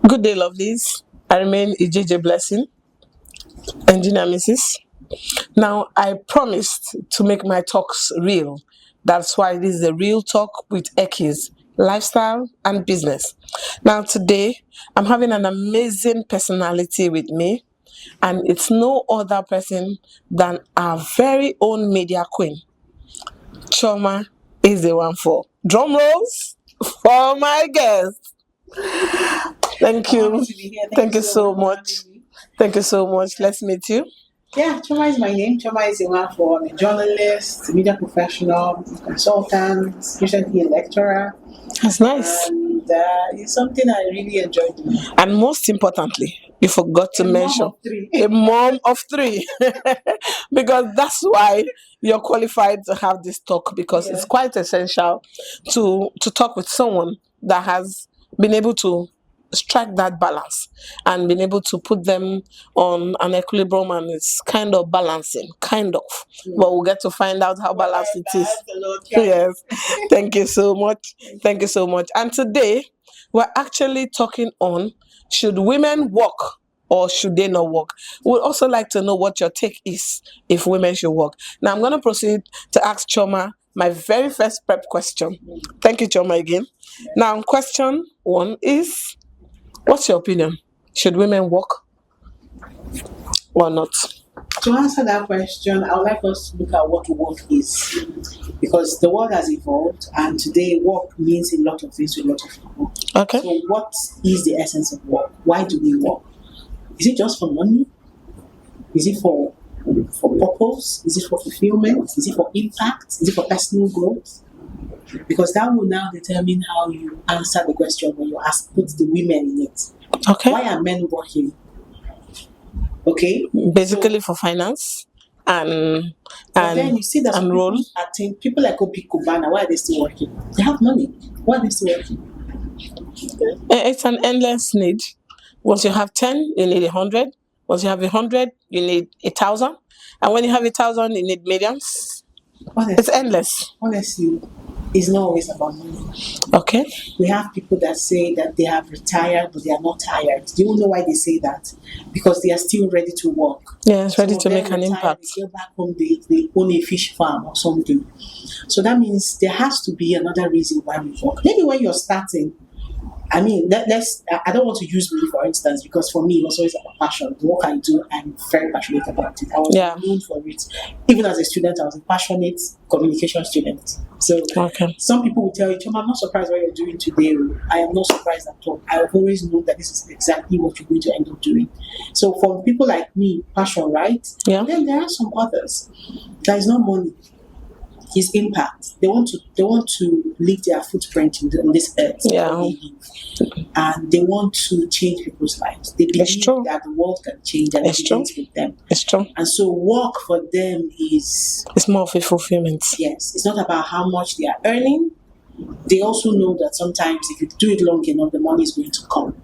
Good day, lovelies. I remain EJJ Blessing, engineer Mrs. Now, I promised to make my talks real. That's why this is a real talk with Ekis, lifestyle and business. Now, today, I'm having an amazing personality with me, and it's no other person than our very own media queen, Choima Ezenwafor. Drum rolls for my guest. Thank I'm you. happy to be here. Thank you So so much for much. having me. Thank you so much. Let's meet you. Yeah, Choima is my name. Choima is Ezenwafor. I'm a journalist, media professional, consultant, recently a lecturer, That's nice. and it's something I really enjoy doing. And most importantly, you forgot to A mom mention of three. a mom of three. Because that's why you're qualified to have this talk, because it's Yeah. quite essential to talk with someone that has been able to strike that balance and been able to put them on an equilibrium, and it's kind of balancing, kind of. But we'll get to find out how balanced it is. Yes. Thank you so much. Thank you so much. And today we're actually talking on, should women work or should they not work? We'd also like to know what your take is if women should work. Now I'm going to proceed to ask Choima my very first prep question. Thank you, Choima, again. Now, question one is, what's your opinion? Should women work or not? To answer that question, I would like us to look at what work is. Because the world has evolved, and today work means a lot of things to a lot of people. Okay. So, what is the essence of work? Why do we work? Is it just for money? Is it for purpose? Is it for fulfillment? Is it for impact? Is it for personal growth? Because that will now determine how you answer the question when you ask, put the women in it. Okay. Why are men working? Okay. Basically for finance and Then you see that some role. people attain, people like Obi Kubana, why are they still working? They have money. Why are they still working? It's an endless need. Once you have 10, you need 100. Once you have 100, you need 1,000. And when you have 1,000, you need millions. It's endless. Honestly, it's not always about money. Okay. We have people that say that they have retired, but they are not tired. Do you know why they say that? Because they are still ready to work. Yes, ready to make an impact. They go back home, they own a fish farm or something. So that means there has to be another reason why we work. Maybe when you're starting, I mean, I don't want to use me, for instance, because for me, it was always about passion. The work I do, I'm very passionate about it. I was known for it. Even as a student, I was a passionate communication student. So some people will tell you, Choma, I'm not surprised what you're doing today. I am not surprised at all. I have always known that this is exactly what you're going to end up doing. So for people like me, passion, right? Yeah. And then there are some others. There is no money. His impact. They want to leave their footprint on this earth. Yeah. And they want to change people's lives. They believe that the world can change and it begins with them. It's true. And so work for them is... It's more of a fulfillment. Yes. It's not about how much they are earning. They also know that sometimes if you do it long enough, the money is going to come.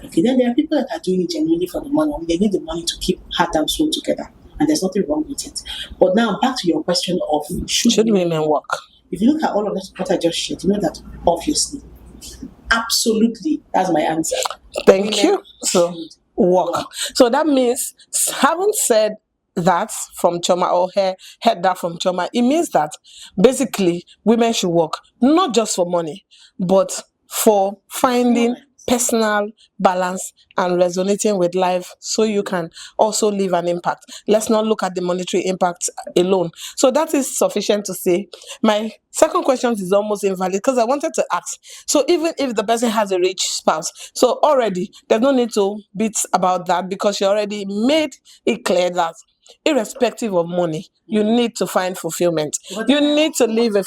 Okay, then there are people that are doing it genuinely for the money. I mean, they need the money to keep heart and soul together. And there's nothing wrong with it. But now back to your question of should women work? If you look at all of that, what I just shared, you know that obviously, absolutely, that's my answer. Thank you. So work. So that means, having said that from Choima, or heard that from Choima, it means that basically women should work not just for money, but for finding personal balance and resonating with life, so you can also leave an impact. Let's not look at the monetary impact alone. So that is sufficient to say. My second question is almost invalid, because I wanted to ask, so even if the person has a rich spouse, so already there's no need to beat about that, because you already made it clear that irrespective of money, you need to find fulfillment. You need to leave a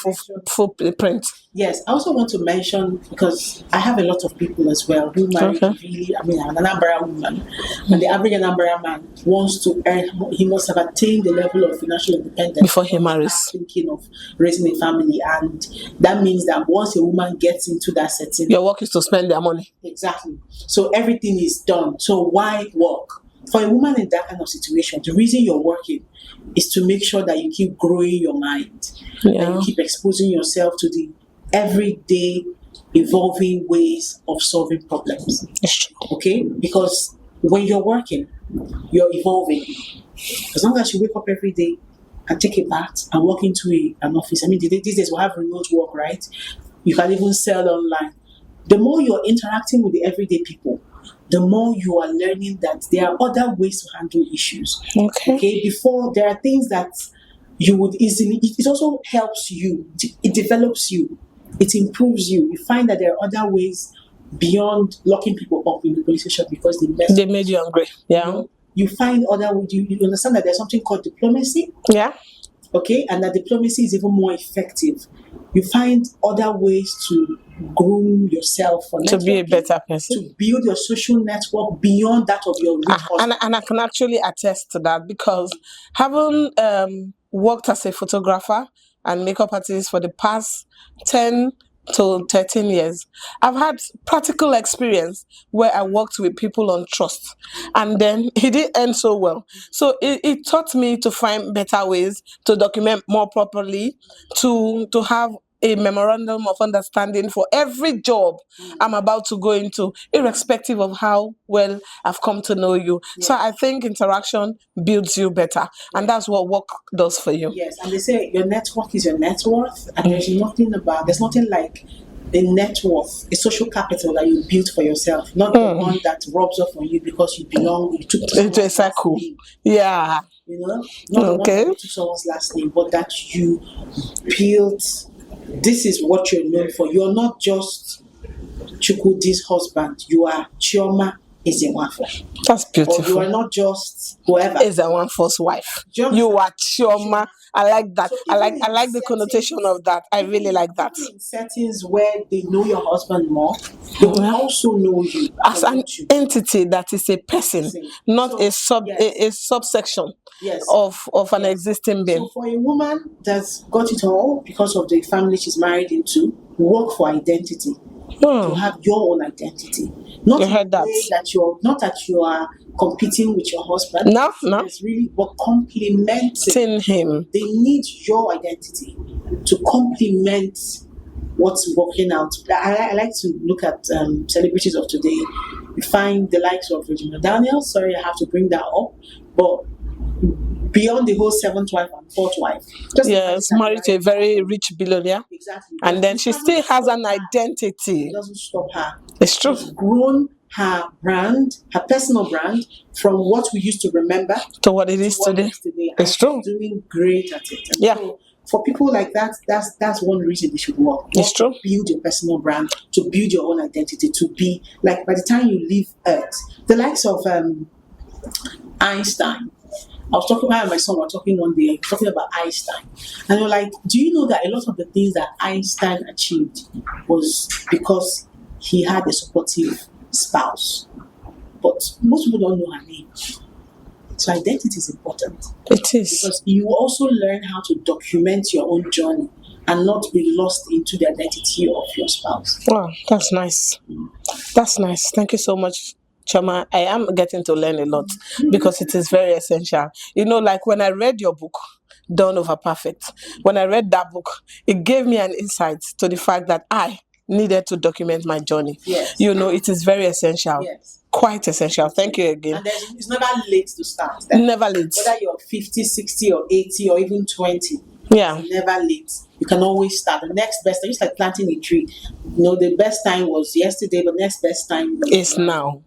footprint. Yes, I also want to mention, because I have a lot of people as well who marry really, I mean, I'm an Anambra woman, and the average Anambra man wants to earn, he must have attained the level of financial independence before he marries, thinking of raising a family. And that means that once a woman gets into that setting, your work is to spend their money. Exactly. So everything is done. So why work? For a woman in that kind of situation, the reason you're working is to make sure that you keep growing your mind, that you keep exposing yourself to the everyday evolving ways of solving problems. It's true. Okay? Because when you're working, you're evolving. As long as you wake up every day and take a bath and walk into an office. I mean, these days we have remote work, right? You can even sell online. The more you're interacting with the everyday people, the more you are learning that there are other ways to handle issues. Okay? Before, there are things that you would easily, it also helps you, it develops you, it improves you. You find that there are other ways beyond locking people up in the police station because they made you angry. Yeah. You know, you find other ways, you understand that there's something called diplomacy. Yeah. Okay, and that diplomacy is even more effective. You find other ways to groom yourself for to be a better person, to build your social network beyond that of your rich husband. And I can actually attest to that because having worked as a photographer and makeup artist for the past 10 to 13 years, I've had practical experience where I worked with people on trust, and then it didn't end so well. So it taught me to find better ways to document more properly, to have a memorandum of understanding for every job I'm about to go into, irrespective of how well I've come to know you. Yes. So I think interaction builds you better, and that's what work does for you. Yes, and they say your network is your net worth, and there's nothing like a net worth, a social capital that you built for yourself, not the one that rubs off on you because you took into a circle. Yeah. You know, not the one that you took someone's last name, but that you built. This is what you're known for. You're not just Chukwudi's husband. You are Choima Ezenwafor. That's beautiful. Or you are not just whoever. Ezenwafor's wife. You are Choima. I like that. So I like the connotation of that. I really like that. In settings where they know your husband more, they will also know you as an entity that is a person, not a subsection of an existing being. So for a woman that's got it all because of the family she's married into, work for identity. To have your own identity. Not that you are competing with your husband. No. It's really but complementing him. They need your identity to complement what's working out. I like to look at celebrities of today. You find the likes of Regina Daniels. Sorry, I have to bring that up. But beyond the whole seventh wife and fourth wife. Married to a very rich billionaire. Exactly. And then she still has an identity. It doesn't stop her. It's true. She's grown her brand, her personal brand, from what we used to remember to what it is today. It's true. She's doing great at it. And so for people like that, that's one reason they should work. It's true. To build your personal brand, to build your own identity, to be like by the time you leave Earth, the likes of Einstein. I was talking about my son. We were talking one day, talking about Einstein, and they were like, "Do you know that a lot of the things that Einstein achieved was because he had a supportive spouse?" But most people don't know her name. So identity is important. It is, because you also learn how to document your own journey and not be lost into the identity of your spouse. Wow, that's nice. That's nice. Thank you so much, Choima. I am getting to learn a lot because it is very essential. You know, like when I read your book, Done Over Perfect, when I read that book, it gave me an insight to the fact that I needed to document my journey. Yes. You know, it is very essential. Yes. Quite essential. Thank you again. And it's never late to start. Never late. Whether you're 50, 60 or 80 or even 20. Yeah. It's never late. You can always start. The next best time, just like planting a tree. You know, the best time was yesterday, but next best time is now.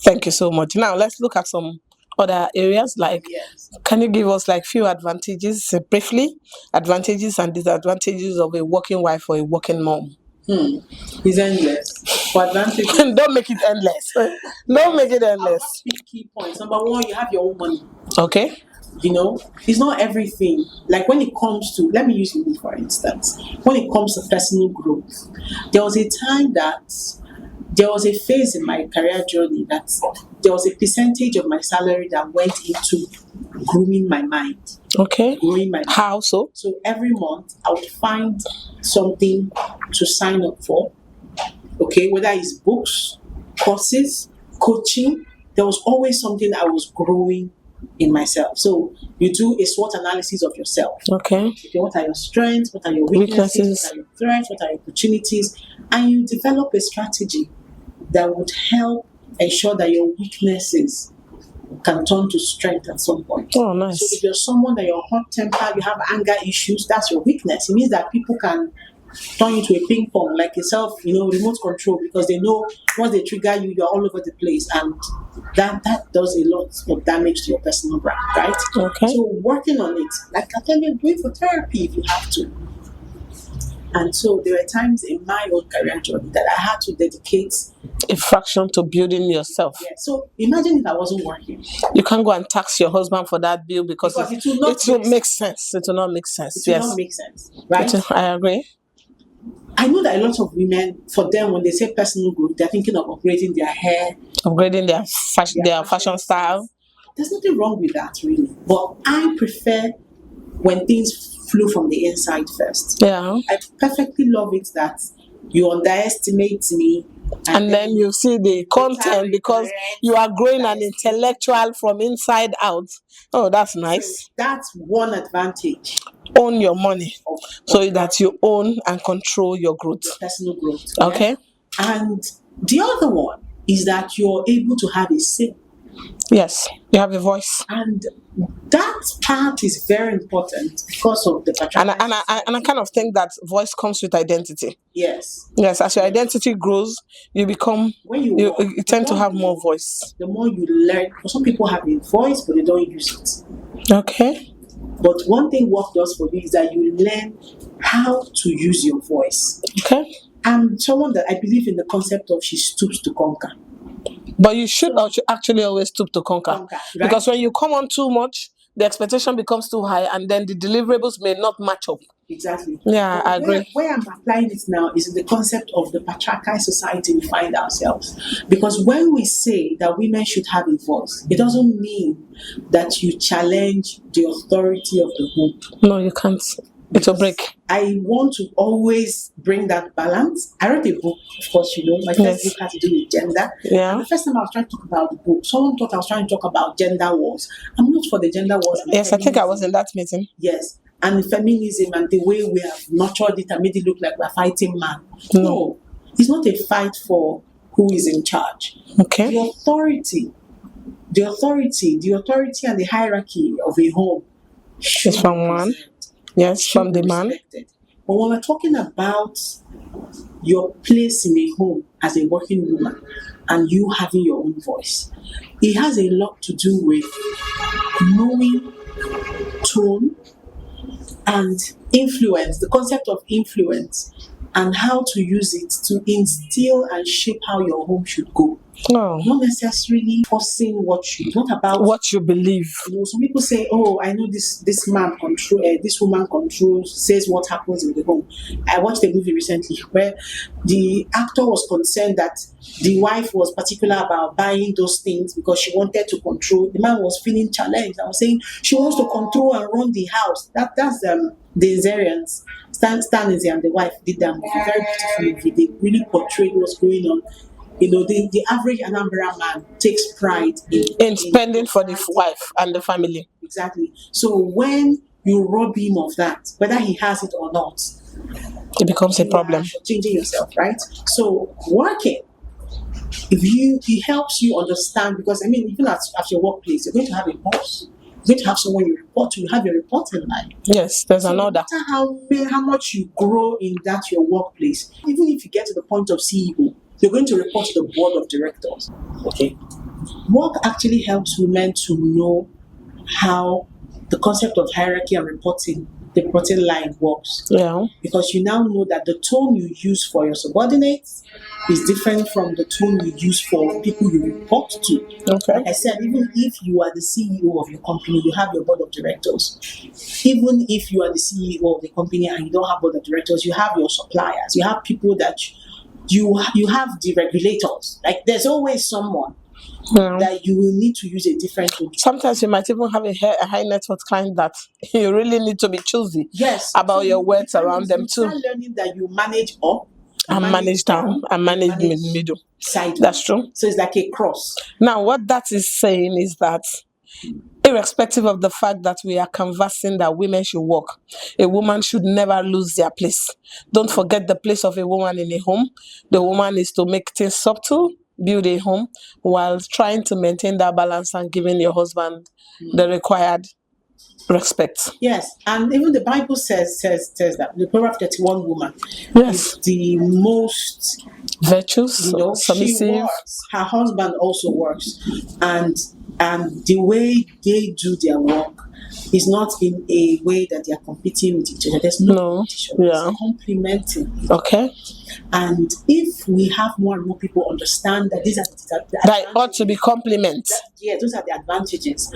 Thank you so much. Now let's look at some other areas. Like, can you give us like few advantages briefly? Advantages and disadvantages of a working wife or a working mom. It's endless. For advantages, don't make it endless. Don't make it endless. I'll have key points. Number one, you have your own money. Okay. You know, it's not everything. Like when it comes to, let me use me for instance. When it comes to personal growth, there was a time that there was a phase in my career journey that there was a percentage of my salary that went into grooming my mind. Okay. Growing my mind. How so? So every month I would find something to sign up for. Okay, whether it's books, courses, coaching, there was always something I was growing in myself. So you do a SWOT analysis of yourself. Okay. Okay, what are your strengths? What are your weaknesses? What are your threats? What are your opportunities? And you develop a strategy that would help ensure that your weaknesses can turn to strength at some point. Oh, nice. So if you're someone that you're hot tempered, you have anger issues, that's your weakness. It means that people can turn you to a ping pong, like yourself, remote control, because they know once they trigger you, you're all over the place, and that does a lot of damage to your personal brand, right? Okay. So working on it, like I tell you, do it for therapy if you have to. And so there were times in my own career journey that I had to dedicate a fraction to building yourself. Yeah. So imagine if I wasn't working. You can't go and tax your husband for that bill because it will not make sense. It will not make sense. It will not make sense, right? I agree. I know that a lot of women, for them, when they say personal growth, they're thinking of upgrading their hair, upgrading their fashion style. There's nothing wrong with that, really. But I prefer when things flow from the inside first. Yeah. I perfectly love it that you underestimate me. And then you see the content because you are growing an intellectual from inside out. Oh, that's nice. So that's one advantage. Own your money so that you own and control your growth. Your personal growth. Okay. Yeah? And the other one is that you're able to have a say. Yes, you have a voice. And that part is very important because of the patriarchy. And I kind of think that voice comes with identity. Yes. Yes, as your identity grows, you become, you tend to have more voice. The more you learn, some people have a voice, but they don't use it. Okay. But one thing work does for you is that you learn how to use your voice. Okay. I'm someone that I believe in the concept of she stoops to conquer. But you should actually always stoop to conquer. Right? Because when you come on too much, the expectation becomes too high and then the deliverables may not match up. Exactly. Yeah, I agree. Where I'm applying it now is in the concept of the patriarchal society we find ourselves. Because when we say that women should have a voice, it doesn't mean that you challenge the authority of the home. No, you can't. It will break. I want to always bring that balance. I wrote a book, of course, my first book had to do with gender. Yeah. And the first time I was trying to talk about the book, someone thought I was trying to talk about gender wars. I'm not for the gender wars. Yes, I think I was in that meeting. Yes. And feminism and the way we have nurtured it and made it look like we're fighting man. No, it's not a fight for who is in charge. Okay. The authority and the hierarchy of a home is from one. Yes, from the man. But when we're talking about your place in a home as a working woman and you having your own voice, it has a lot to do with knowing tone and influence, the concept of influence, and how to use it to instill and shape how your home should go. No. Not necessarily forcing not about what you believe. Some people say, "Oh, I know this man this woman controls, says what happens in the home." I watched a movie recently where the actor was concerned that the wife was particular about buying those things because she wanted to control. The man was feeling challenged. I was saying she wants to control and run the house. That's the Zarians. Stan and the wife did that movie. Very beautiful movie. They really portrayed what's going on. The average Anambra man takes pride in spending for the wife and the family. Exactly. So when you rob him of that, whether he has it or not, it becomes a problem. Changing yourself, right? So working, it helps you understand, because even at your workplace, you're going to have a boss. You're going to have someone you report to. You have your reporting line. Yes, there's another. No matter how much you grow in your workplace, even if you get to the point of CEO, you're going to report to the board of directors. Okay. Work actually helps women to know how the concept of hierarchy and the reporting line works. Yeah. Because you now know that the tone you use for your subordinates is different from the tone you use for people you report to. Okay. Like I said, even if you are the CEO of your company, you have your board of directors. Even if you are the CEO of the company and you don't have board of directors, you have your suppliers. You have people that you have the regulators. Like there's always someone that you will need to use a different tool. Sometimes you might even have a high net worth client that you really need to be choosy about your words around them too. Start learning that you manage up and manage down and manage middle. Side. That's true. So it's like a cross. Now what that is saying is that irrespective of the fact that we are canvassing that women should work, a woman should never lose their place. Don't forget the place of a woman in a home. The woman is to make things subtle, build a home, while trying to maintain that balance and giving your husband the required respect. Yes, and even the Bible says that the Proverbs 31 woman Yes. is the most Virtuous, she submissive. works. Her husband also works, and the way they do their work is not in a way that they are competing with each other. There's no competition. Yeah. It's complementing. Okay. And if we have more and more people understand that these are the that ought to be compliments. Those are the advantages.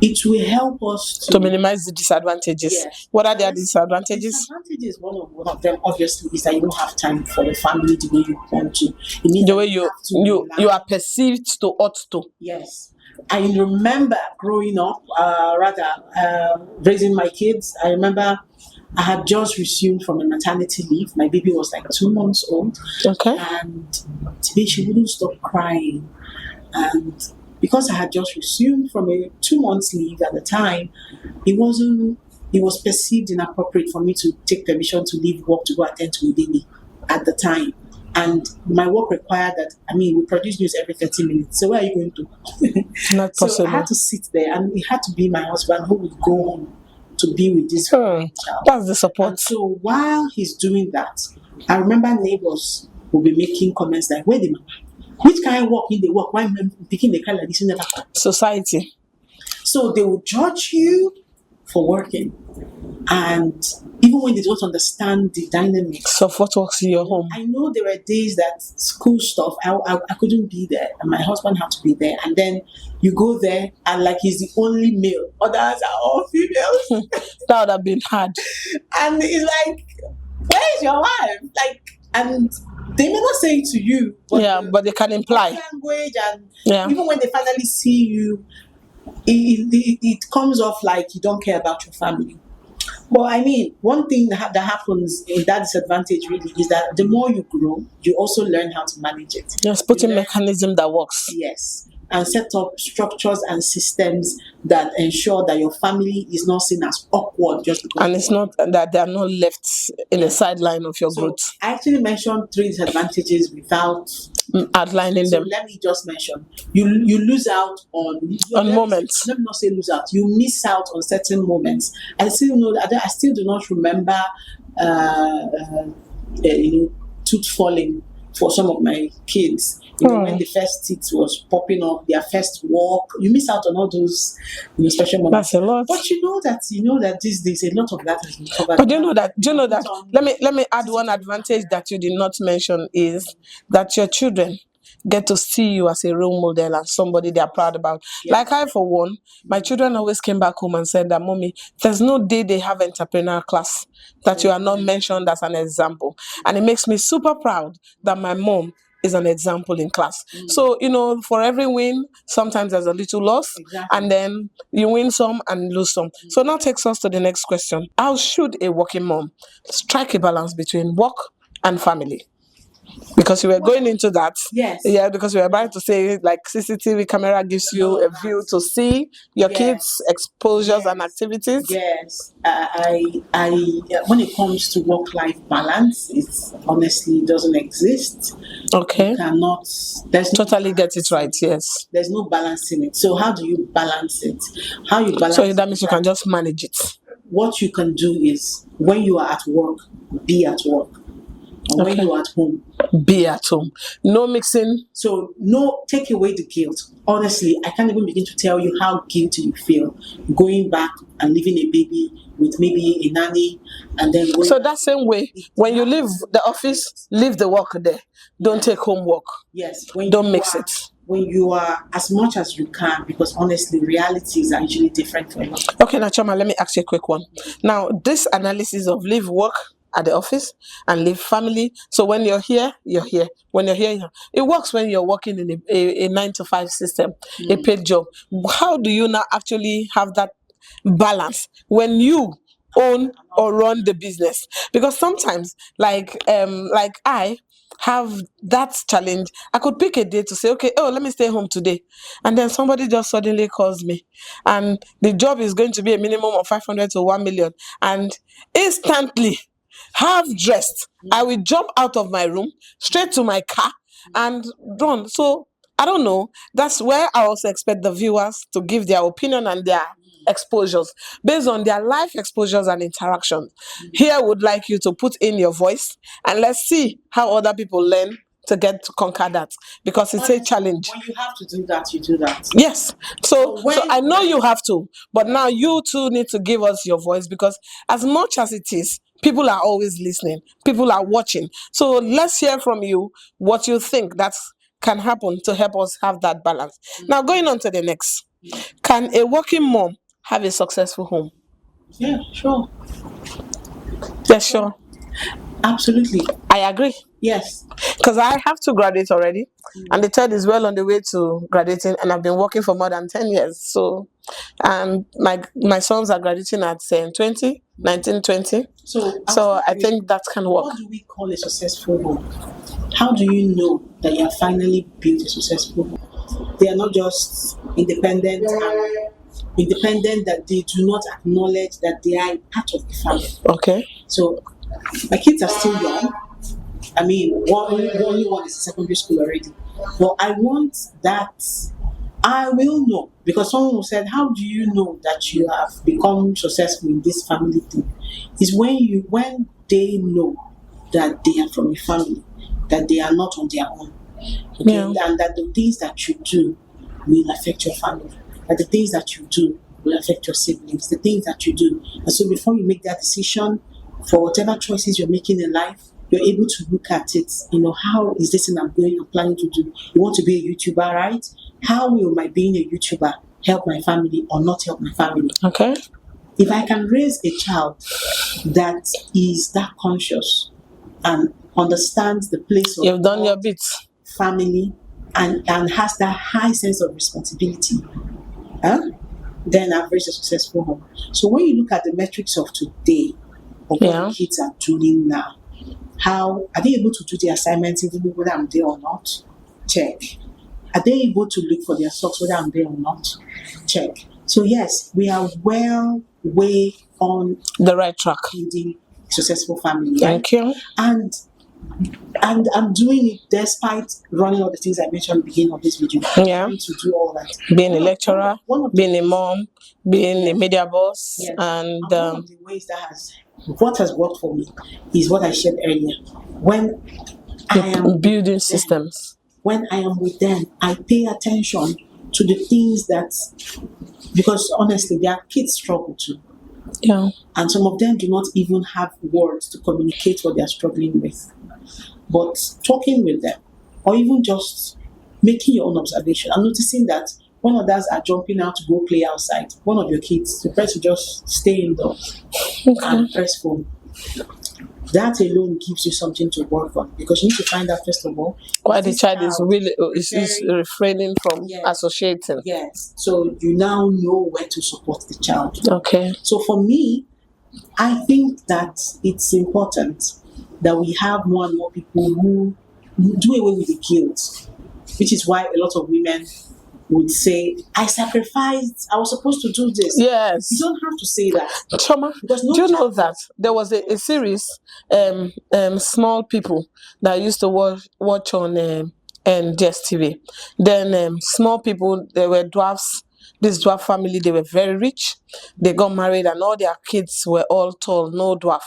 It will help us to minimize the disadvantages. Yes. What are their disadvantages? Disadvantages, one of them obviously is that you don't have time for the family the way you want to. The way you are perceived to ought to. Yes. I remember growing up, raising my kids. I remember I had just resumed from a maternity leave. My baby was like 2 months old. Okay. And today she wouldn't stop crying. And because I had just resumed from a 2 months leave at the time, it was perceived inappropriate for me to take permission to leave work to go attend to a baby at the time. And my work required that, we produce news every 30 minutes. So where are you going to? Not possible. So I had to sit there, and it had to be my husband who would go home to be with this child. That's the support. And so while he's doing that, I remember neighbors will be making comments like, where the mama? Which kind of work in the work? Why am I picking the kind like this? Never come. Society. So they will judge you for working. And even when they don't understand the dynamics of what works in your home. I know there were days that school stuff, I couldn't be there, and my husband had to be there. And then you go there, and like he's the only male, others are all females. That would have been hard. And it's like, where is your wife? Like, and they may not say it to you, but they can imply language, and even when they finally see you, it comes off like you don't care about your family. But one thing that happens in that disadvantage really is that the more you grow, you also learn how to manage it. Yes, put in mechanism that works. Yes. And set up structures and systems that ensure that your family is not seen as awkward just because. And it's not that they are not left in the sideline of your growth. I actually mentioned 3 disadvantages without outlining them. Let me just mention. You lose out on moments. Let me not say lose out. You miss out on certain moments. I still do not remember tooth falling for some of my kids. When the first teeth was popping up, their first walk, you miss out on all those special moments. That's a lot. But you know that these days a lot of that has been covered. But do you know that? Let me add one advantage that you did not mention is that your children get to see you as a role model and somebody they are proud about. Yeah. Like I, for one, my children always came back home and said that, Mommy, there's no day they have entrepreneur class that you are not mentioned as an example. And it makes me super proud that my mom is an example in class. So, for every win, sometimes there's a little loss, and then you win some and lose some. So now takes us to the next question. How should a working mom strike a balance between work and family? Because we were going into that. Yes. Yeah, because we were about to say, like, CCTV camera gives you a view to see your kids' exposures and activities. Yes. I when it comes to work-life balance, it honestly doesn't exist. Okay. You cannot. Totally get it right. Yes. There's no balance in it. So how do you balance it? How you balance? So that means you can just manage it. What you can do is, when you are at work, be at work. And when you are at home, be at home. No mixing. So take away the guilt. Honestly, I can't even begin to tell you how guilty you feel going back and leaving a baby with maybe a nanny, and then going. So that same way, when you leave the office, leave the work there. Don't take home work. Yes. Don't mix it. When you are, as much as you can, because honestly, realities are usually different for you. Okay, now Choima, let me ask you a quick one. Now, this analysis of leave work at the office and leave family. So when you're here, you're here. When you're here, it works when you're working in a 9-to-5 system, a paid job. How do you now actually have that balance when you own or run the business? Because sometimes, like have that challenge. I could pick a day to say, okay, oh, let me stay home today. And then somebody just suddenly calls me. And the job is going to be a minimum of 500 to 1 million. And instantly, half dressed, I will jump out of my room, straight to my car, and run. So I don't know. That's where I also expect the viewers to give their opinion and their exposures based on their life exposures and interactions. Here, I would like you to put in your voice and let's see how other people learn to get to conquer that, because it's a challenge. When you have to do that, you do that. Yes. So But I know you have to, but now you too need to give us your voice, because as much as it is, people are always listening, people are watching. So let's hear from you what you think that can happen to help us have that balance. Now, going on to the next. Can a working mom have a successful home? Yeah, sure. Yes, sure. Absolutely. I agree. Yes. Because I have to graduate already, and the third is well on the way to graduating, and I've been working for more than 10 years. So, and my sons are graduating at 20, 19, 20. So I think that can work. What do we call a successful home? How do you know that you have finally built a successful home? They are not just independent that they do not acknowledge that they are a part of the family. Okay. So my kids are still young. I mean, only one is in secondary school already. But I want that. I will know, because someone said, "How do you know that you have become successful in this family thing?" Is when they know that they are from a family, that they are not on their own, okay, Yeah. and that the things that you do will affect your family, that the things that you do will affect your siblings, the things that you do. And so before you make that decision for whatever choices you're making in life, you're able to look at it, how is this thing I'm planning to do? You want to be a YouTuber, right? How will my being a YouTuber help my family or not help my family? Okay. If I can raise a child that is that conscious and understands the place of You've done your bit. family and has that high sense of responsibility, then I've raised a successful home. So when you look at the metrics of today, of what the kids are doing now, how are they able to do the assignments even whether I'm there or not? Check. Are they able to look for their socks whether I'm there or not? Check. So yes, we are way on the right track. Building a successful family. Right? Thank you. And I'm doing it despite running all the things I mentioned at the beginning of this video. Yeah. Trying to do all that. Being a lecturer, being a mom, being a media boss, and one of the ways what has worked for me is what I shared earlier. When I am building systems. When I am with them, I pay attention to the things that, because honestly, their kids struggle too. Yeah. And some of them do not even have words to communicate what they are struggling with. But talking with them, or even just making your own observation, I'm noticing that when others are jumping out to go play outside, one of your kids prefers to just stay indoors and press phone. That alone gives you something to work on, because you need to find out first of all why the child is really is refraining from associating. Yes. So you now know where to support the child. Okay. So for me, I think that it's important that we have more and more people who do away with the guilt, which is why a lot of women would say, I sacrificed, I was supposed to do this. Yes. You don't have to say that. Choima, do you know that there was a series, Small People, that I used to watch on DSTV. Then Small People, they were dwarfs. This dwarf family, they were very rich. They got married and all their kids were all tall, no dwarf.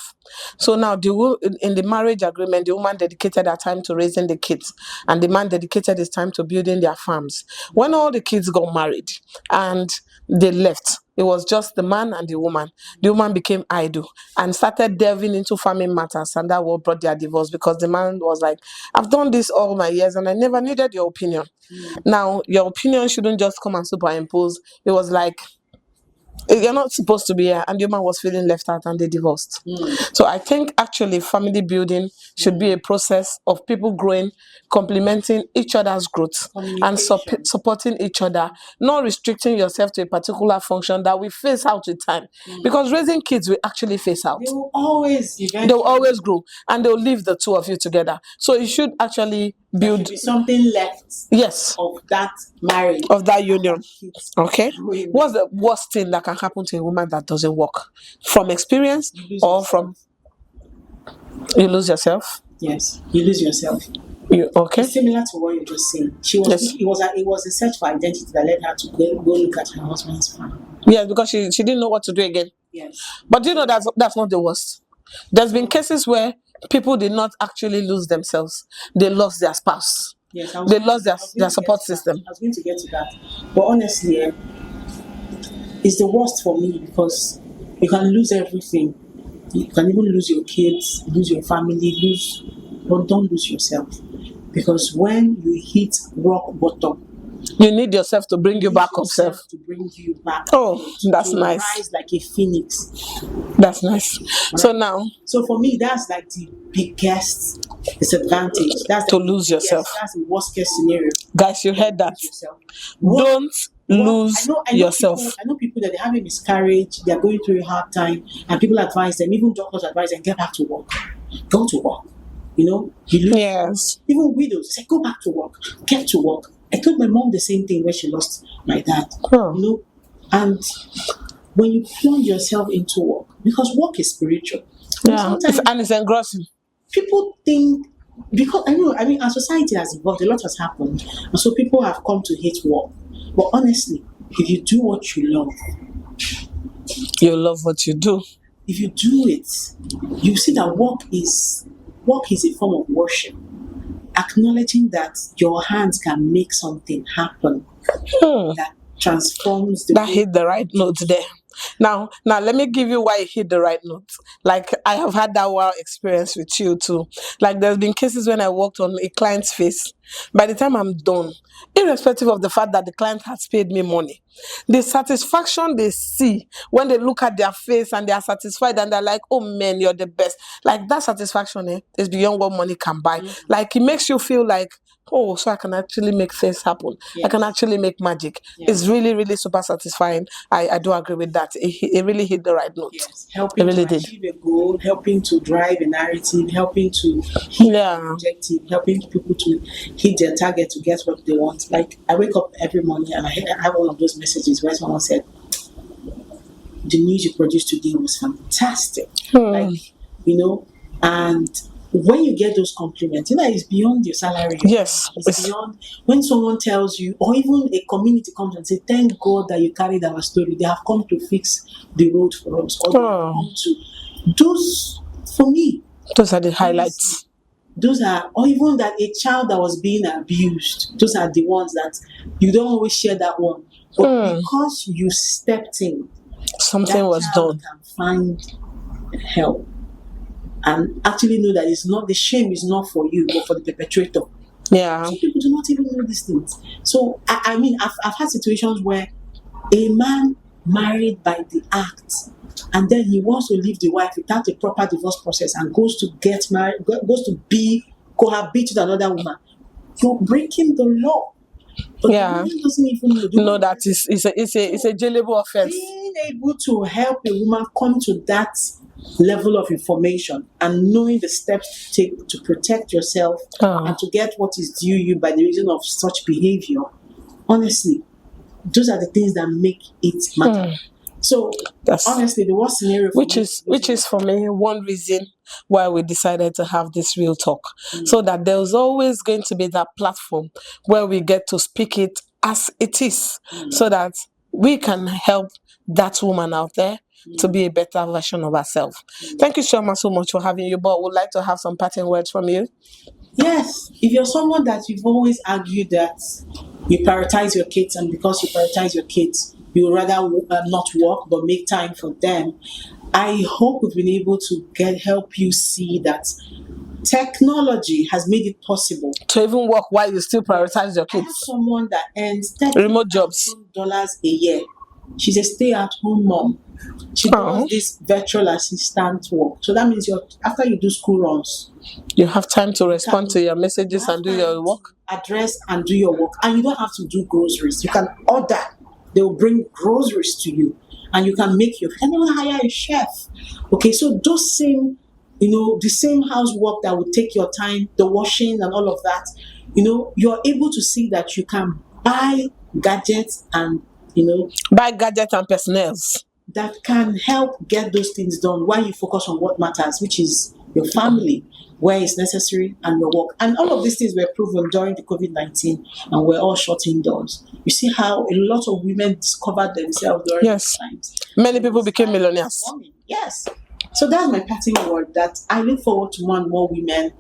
So now in the marriage agreement, the woman dedicated her time to raising the kids, and the man dedicated his time to building their farms. When all the kids got married and they left, it was just the man and the woman. The woman became idle and started delving into farming matters, and that what brought their divorce, because the man was like, I've done this all my years and I never needed your opinion. Now, your opinion shouldn't just come and superimpose. It was like, You're not supposed to be here, and the woman was feeling left out and they divorced. So I think actually family building should be a process of people growing, complementing each other's growth, and Communication. supporting each other, not restricting yourself to a particular function that we phase out with time. Because raising kids will actually phase out. They will always They will eventually. always grow, and they'll leave the two of you together. So you should actually There should build, be something left yes, of that marriage. of that union. Kids Okay. growing up. What's the worst thing that can happen to a woman that doesn't work? From experience You lose or yourself. from you lose yourself? Yes, you lose yourself. You okay? It's similar to what you just saying. She was. Yes. It was a search for identity that led her to go look at her husband's farm. Yes, because she didn't know what to do again. Yes. But do you know that's not the worst. There's been cases where people did not actually lose themselves. They lost their spouse. Yes. They lost their I was going to support get to that. system. I was going to get to that. But honestly, it's the worst for me because you can lose everything. You can even lose your kids, lose your family, but don't lose yourself. Because when you hit rock bottom, You need yourself to bring you back up, self. to bring you back. Oh, that's to nice. rise like a phoenix. That's nice. So now, So for me, that's like the biggest disadvantage. That's to the lose yourself. That's the worst case scenario. Guys, you heard that. Yourself. Don't lose yourself. I know people that they have a miscarriage, they are going through a hard time, and people advise them, even doctors advise them, get back to work. Go to work. You know, Yes. Even widows say, go back to work. Get to work. I told my mom the same thing when she lost my dad. Oh. You know, and when you plunge yourself into work, because work is spiritual. Yeah, it's engrossing. People think, because I mean, our society has evolved, a lot has happened, and so people have come to hate work. But honestly, if you do what you love, you love what you do. If you do it, you see that work is a form of worship, acknowledging that your hands can make something happen that transforms that hit the right note there. Now let me give you why it hit the right note. Like, I have had that wow experience with you too. Like, there's been cases when I worked on a client's face. By the time I'm done, irrespective of the fact that the client has paid me money, the satisfaction they see when they look at their face and they are satisfied and they're like, oh man, you're the best. Like, that satisfaction is beyond what money can buy. Like, it makes you feel like, oh, so I can actually make things happen. Yes. I can actually make magic. Yes. It's really, really super satisfying. I do agree with that. It really hit the right note. Yes. Helping really to achieve a goal, helping to drive a narrative, helping to hit an objective, helping people to hit their target to get what they want. Like, I wake up every morning and I have one of those messages where someone said, the news you produced today was fantastic. Like, you know, and when you get those compliments, you know, it's beyond your salary. Yes. It's beyond when someone tells you, or even a community comes and say, thank God that you carried our story. They have come to fix the road for us. Or they have come to those, for me. Those are the highlights. Those are, or even that a child that was being abused, those are the ones that you don't always share that one. But because you stepped in, something was done. Can find help and actually know that it's not, the shame is not for you but for the perpetrator. Yeah. Some people do not even know these things. So I mean, I've had situations where a man married by the act, and then he wants to leave the wife without a proper divorce process and goes to get married, goes to cohabit with another woman. You're breaking the law. But the woman doesn't even know that it's a jailable offense. Being able to help a woman come to that level of information and knowing the steps to take to protect yourself and to get what is due you by the reason of such behavior, honestly, those are the things that make it matter. So honestly, the worst scenario for which is for me one reason why we decided to have this real talk, so that there's always going to be that platform where we get to speak it as it is, so that we can help that woman out there to be a better version of herself. Thank you, Choima, so much for having you, but would like to have some parting words from you. Yes, if you're someone that you've always argued that you prioritize your kids, and because you prioritize your kids, you would rather not work but make time for them, I hope we've been able to help you see that technology has made it possible to even work while you still prioritize your kids. I have someone that earns remote jobs $30,000 a year, She's a stay-at-home mom. She does Oh, this virtual assistant work. So that means after you do school runs, you have time to respond can to your you messages have and do time your to work. address and do your work, and you don't have to do groceries. You can order; they will bring groceries to you, and you can make your. You can even hire a chef. Okay, so those same, the same housework that would take your time, the washing and all of that, you're able to see that you can buy gadgets and Buy gadgets and personnels. that can help get those things done while you focus on what matters, which is your family, where it's necessary, and your work. And all of these things were proven during the COVID-19, and we're all shut indoors. You see how a lot of women discovered themselves during these Yes. times. Many And they people became started millionaires. performing. Yes. So that's my parting word, that I look forward to more and more women,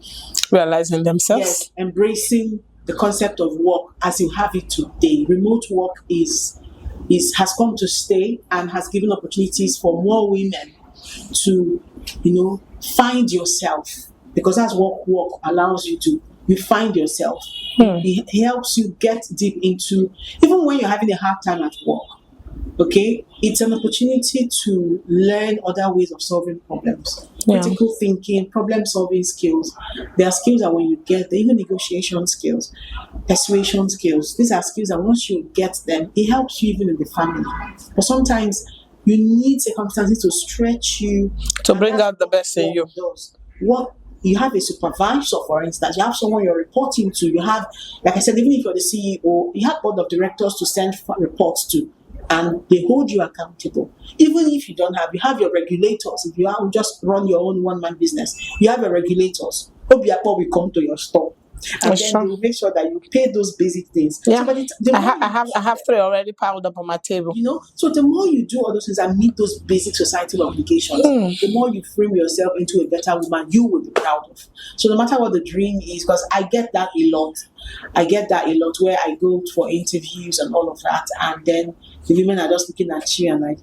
Realizing yes, themselves. embracing the concept of work as you have it today. Remote work has come to stay and has given opportunities for more women to find yourself, because that's what work allows you to. You find yourself. It helps you get deep into, even when you're having a hard time at work. Okay, it's an opportunity to learn other ways of solving problems, Yeah. critical thinking, problem solving skills. There are skills that when you get them, even negotiation skills, persuasion skills, these are skills that once you get them, it helps you even in the family. But sometimes you need circumstances to stretch you, To and bring that's out the what best in work you. does. What you have a supervisor, for instance, you have someone you're reporting to, you have, like I said, even if you're the CEO, you have board of directors to send reports to, and they hold you accountable. Even if you have your regulators. If you have just run your own one-man business, you have your regulators. Obiapo will come to your store, and That's then they true. will make sure that you pay those basic things. So Yeah. but the more you I do have them, three already piled up on my table. so the more you do all those things and meet those basic societal obligations, the more you frame yourself into a better woman you will be proud of. So no matter what the dream is, because I get that a lot. I get that a lot where I go for interviews and all of that, and then the women are just looking at you and like,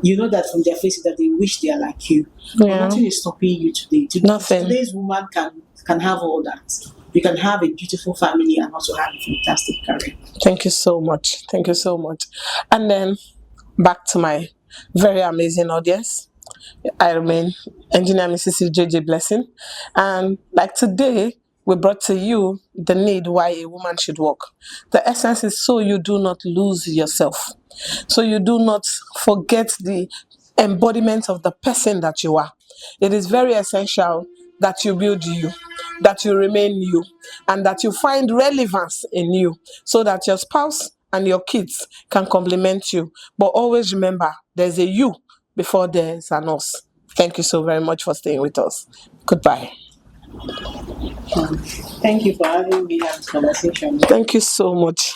you know that from their faces that they wish they are like you. But Yeah. nothing is stopping you today. Nothing. Today's woman can have all that. You can have a beautiful family and also have a fantastic career. Thank you so much. Thank you so much. And then back to my very amazing audience. I remain Engineer Mrs. JJ Blessing. And like today, we brought to you the need why a woman should work. The essence is so you do not lose yourself. So you do not forget the embodiment of the person that you are. It is very essential that you build you, that you remain you, and that you find relevance in you so that your spouse and your kids can complement you. But always remember, there's a you before there's an us. Thank you so very much for staying with us. Goodbye. Thank you for having me have this conversation. Thank you so much.